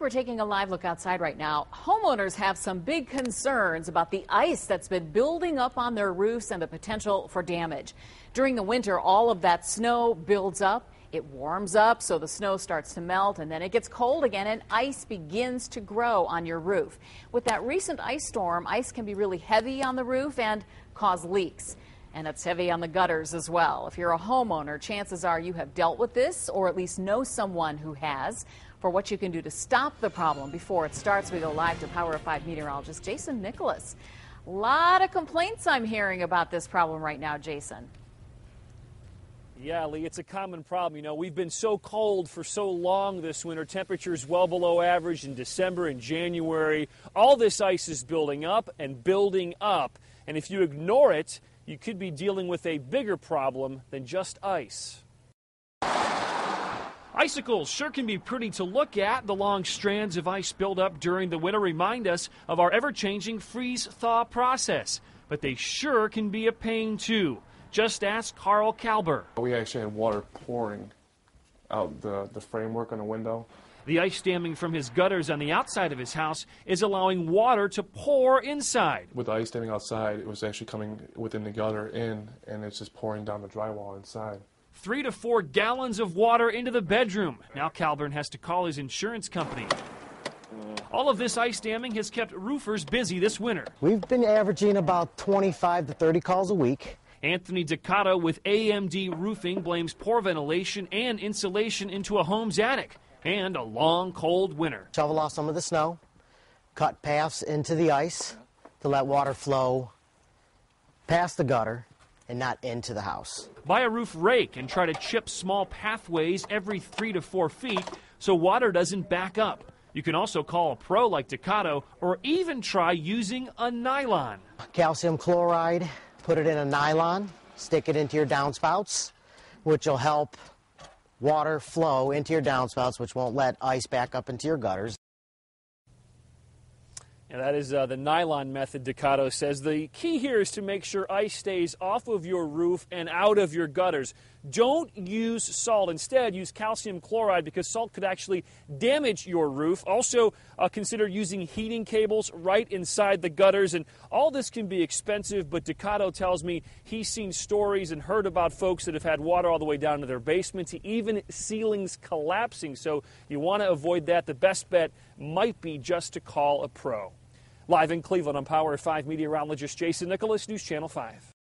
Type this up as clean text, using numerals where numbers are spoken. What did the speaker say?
We're taking a live look outside right now. Homeowners have some big concerns about the ice that's been building up on their roofs and the potential for damage. During the winter, all of that snow builds up. It warms up, so the snow starts to melt, and then it gets cold again, and ice begins to grow on your roof. With that recent ice storm, ice can be really heavy on the roof and cause leaks. And it's heavy on the gutters as well. If you're a homeowner, chances are you have dealt with this or at least know someone who has. For what you can do to stop the problem before it starts, we go live to Power 5 meteorologist Jason Nicholas. A lot of complaints I'm hearing about this problem right now, Jason. Yeah, Lee, it's a common problem. You know, we've been so cold for so long this winter. Temperatures well below average in December and January. All this ice is building up and building up. And if you ignore it, you could be dealing with a bigger problem than just ice. Icicles sure can be pretty to look at. The long strands of ice build up during the winter remind us of our ever-changing freeze-thaw process. But they sure can be a pain, too. Just ask Carl Kalber. We actually had water pouring out the framework on the window. The ice damming from his gutters on the outside of his house is allowing water to pour inside. With the ice damming outside, it was actually coming within the gutter in, and it's just pouring down the drywall inside. 3 to 4 gallons of water into the bedroom. Now Kalburn has to call his insurance company. All of this ice damming has kept roofers busy this winter. We've been averaging about 25 to 30 calls a week. Anthony Ducato with AMD Roofing blames poor ventilation and insulation into a home's attic and a long, cold winter. Shovel off some of the snow, cut paths into the ice to let water flow past the gutter and not into the house. Buy a roof rake and try to chip small pathways every 3 to 4 feet so water doesn't back up. You can also call a pro like Ducato or even try using a nylon. Calcium chloride, put it in a nylon, stick it into your downspouts, which will help water flow into your downspouts, which won't let ice back up into your gutters. And that is the nylon method, Ducato says. The key here is to make sure ice stays off of your roof and out of your gutters. Don't use salt. Instead, use calcium chloride because salt could actually damage your roof. Also, consider using heating cables right inside the gutters. And all this can be expensive, but Ducato tells me he's seen stories and heard about folks that have had water all the way down to their basements, even ceilings collapsing. So you want to avoid that. The best bet might be just to call a pro. Live in Cleveland, I'm Power 5 meteorologist Jason Nicholas, News Channel 5.